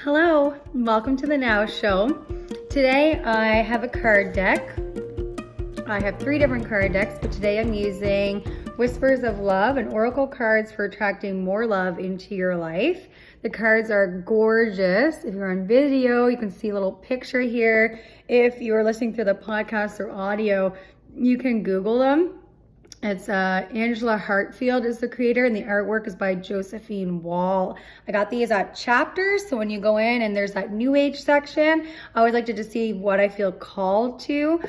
Hello, welcome to the Now Show. Today I have a card deck. I have 3 different card decks, but today I'm using Whispers of Love and Oracle cards for attracting more love into your life. The cards are gorgeous. If you're on video, you can see a little picture here. If you're listening through the podcast or audio, you can Google them. It's Angela Hartfield is the creator, and the artwork is by Josephine. I got these at Chapters, so when you go in and there's that New Age section, I always like to just see what I feel called to.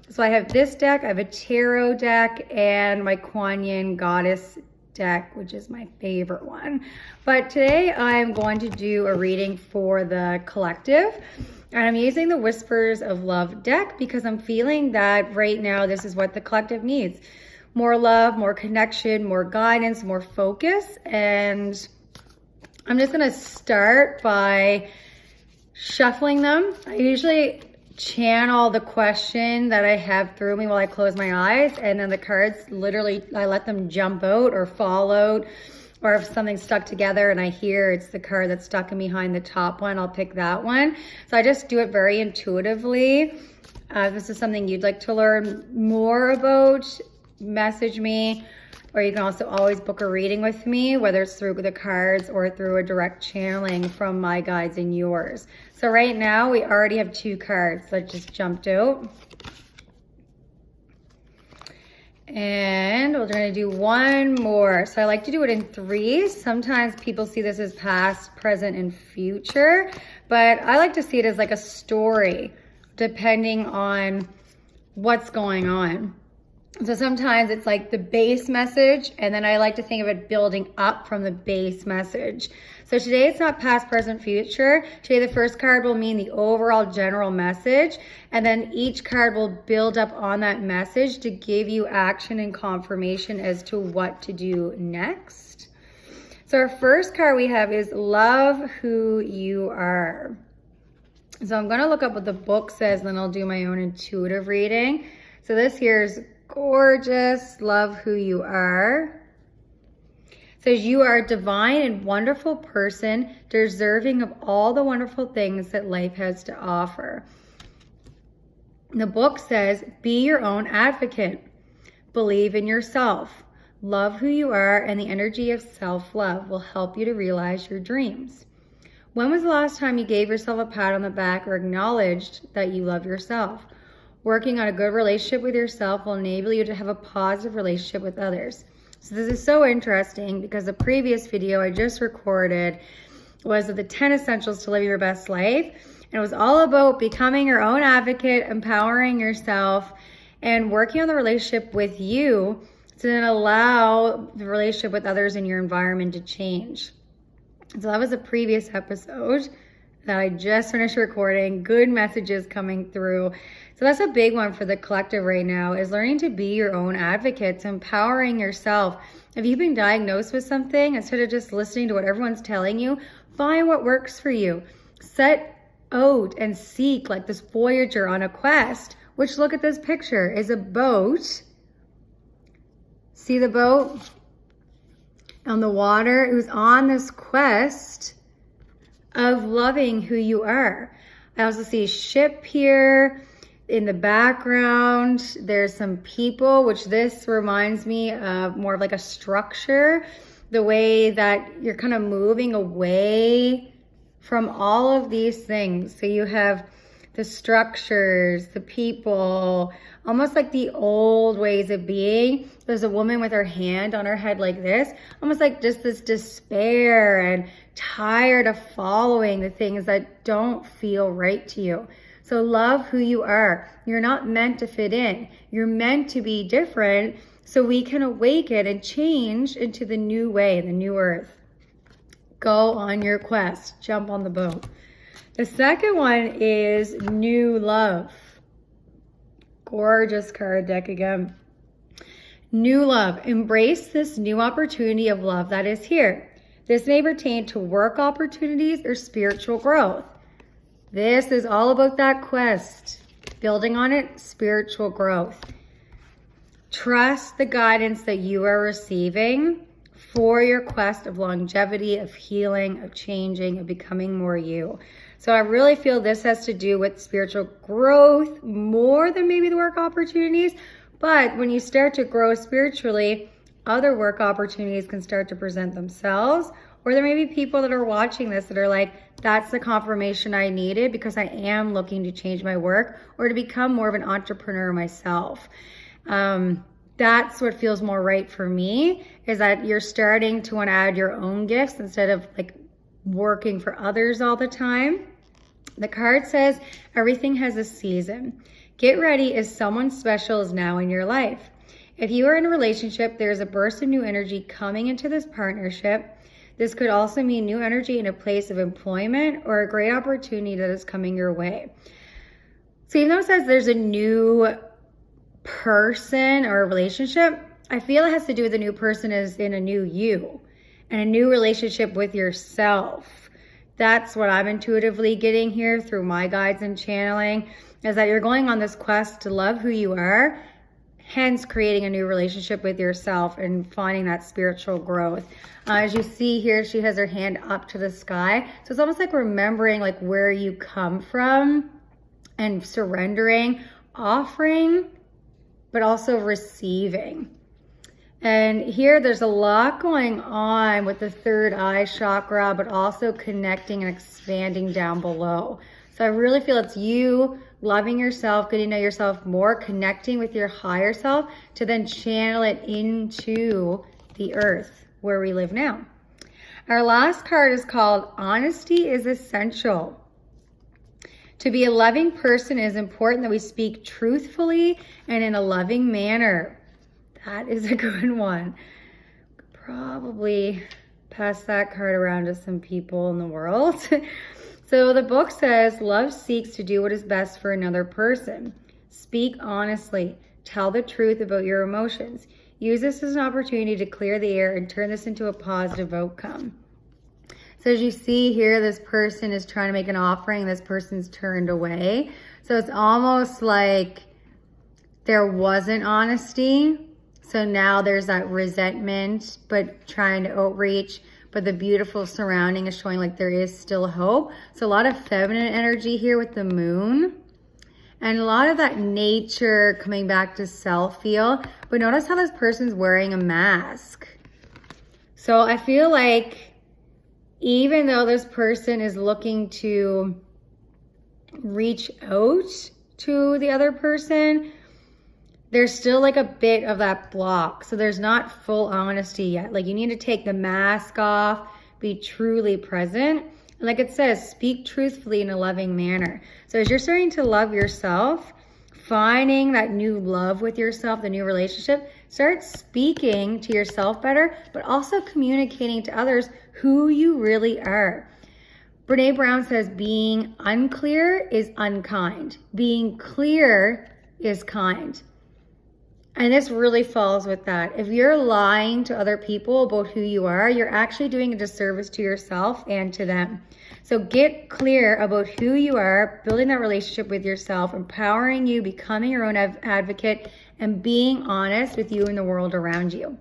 So I have this deck, I have a tarot deck, and my Kuan Yin Goddess deck, which is my favorite one. But today I'm going to do a reading for the collective. And I'm using the Whispers of Love deck because I'm feeling that right now this is what the collective needs. More love, more connection, more guidance, more focus. And I'm just gonna start by shuffling them. I usually channel the question that I have through me while I close my eyes, and then the cards, literally, I let them jump out or fall out, or if something's stuck together and I hear it's the card that's stuck in behind the top one, I'll pick that one. So I just do it very intuitively. If this is something you'd like to learn more about, message me, or you can also always book a reading with me, whether it's through the cards or through a direct channeling from my guides and yours. So right now we already have 2 cards that just jumped out, and we're going to do one more. So I like to do it in 3. Sometimes people see this as past, present, and future, but I like to see it as like a story depending on what's going on. So sometimes it's like the base message, and then I like to think of it building up from the base message. So today it's not past, present, future. Today the first card will mean the overall general message, and then each card will build up on that message to give you action and confirmation as to what to do next. So our first card we have is Love Who You Are. So I'm gonna look up what the book says, and then I'll do my own intuitive reading. So this here is gorgeous. Love who you are. It says you are a divine and wonderful person, deserving of all the wonderful things that life has to offer. The book says, be your own advocate. Believe in yourself. Love who you are, and the energy of self-love will help you to realize your dreams. When was the last time you gave yourself a pat on the back or acknowledged that you love yourself? Working on a good relationship with yourself will enable you to have a positive relationship with others. So this is so interesting because the previous video I just recorded was the 10 essentials to live your best life. And it was all about becoming your own advocate, empowering yourself, and working on the relationship with you to then allow the relationship with others in your environment to change. So that was a previous episode that I just finished recording. Good messages coming through. So that's a big one for the collective right now, is learning to be your own advocates, empowering yourself. If you've been diagnosed with something, instead of just listening to what everyone's telling you, find what works for you. Set out and seek, like this Voyager on a quest, which, look at this picture, is a boat. See the boat on the water? It was on this quest of loving who you are. I also see a ship here. In the background, there's some people, which this reminds me of more of like a structure, the way that you're kind of moving away from all of these things. So you have the structures, the people, almost like the old ways of being. There's a woman with her hand on her head like this, almost like just this despair and tired of following the things that don't feel right to you. So love who you are. You're not meant to fit in. You're meant to be different so we can awaken and change into the new way, the new earth. Go on your quest. Jump on the boat. The second one is New Love. Gorgeous card deck again. New love. Embrace this new opportunity of love that is here. This may pertain to work opportunities or spiritual growth. This is all about that quest. Building on it, spiritual growth. Trust the guidance that you are receiving. for your quest of longevity, of healing, of changing, of becoming more you. So I really feel this has to do with spiritual growth more than maybe the work opportunities. But when you start to grow spiritually, other work opportunities can start to present themselves. Or there may be people that are watching this that are like, that's the confirmation I needed because I am looking to change my work or to become more of an entrepreneur myself. That's what feels more right for me, is that you're starting to want to add your own gifts instead of like working for others all the time. The card says everything has a season. Get ready, as someone special is now in your life. If you are in a relationship, there's a burst of new energy coming into this partnership. This could also mean new energy in a place of employment or a great opportunity that is coming your way. So even though it says there's a new person or a relationship, I feel it has to do with the new person is in a new you and a new relationship with yourself. That's what I'm intuitively getting here through my guides and channeling, is that you're going on this quest to love who you are, hence creating a new relationship with yourself and finding that spiritual growth. As you see here, she has her hand up to the sky. So it's almost like remembering like where you come from and surrendering, offering, but also receiving. And here there's a lot going on with the third eye chakra, but also connecting and expanding down below. So I really feel it's you loving yourself, getting to know yourself more, connecting with your higher self to then channel it into the earth where we live now. Our last card is called Honesty is Essential. To be a loving person, it is important that we speak truthfully and in a loving manner. That is a good one. Probably pass that card around to some people in the world. So the book says, love seeks to do what is best for another person. Speak honestly. Tell the truth about your emotions. Use this as an opportunity to clear the air and turn this into a positive outcome. So as you see here, this person is trying to make an offering. This person's turned away. So it's almost like there wasn't honesty. So now there's that resentment, but trying to outreach. But the beautiful surrounding is showing like there is still hope. So a lot of feminine energy here with the moon. And a lot of that nature coming back to self feel. But notice how this person's wearing a mask. So I feel like even though this person is looking to reach out to the other person, there's still like a bit of that block. So there's not full honesty yet. Like you need to take the mask off, be truly present. And like it says, speak truthfully in a loving manner. So as you're starting to love yourself, finding that new love with yourself, the new relationship, start speaking to yourself better, but also communicating to others who you really are. Brene Brown says, being unclear is unkind. Being clear is kind. And this really falls with that. If you're lying to other people about who you are, you're actually doing a disservice to yourself and to them. So get clear about who you are, building that relationship with yourself, empowering you, becoming your own advocate, and being honest with you and the world around you.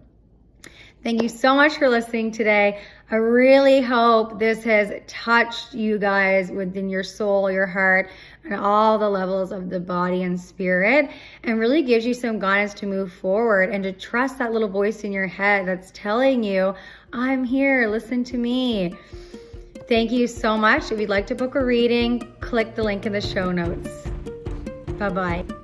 Thank you so much for listening today. I really hope this has touched you guys within your soul, your heart, and all the levels of the body and spirit, and really gives you some guidance to move forward and to trust that little voice in your head that's telling you, I'm here, listen to me. Thank you so much. If you'd like to book a reading, click the link in the show notes. Bye-bye.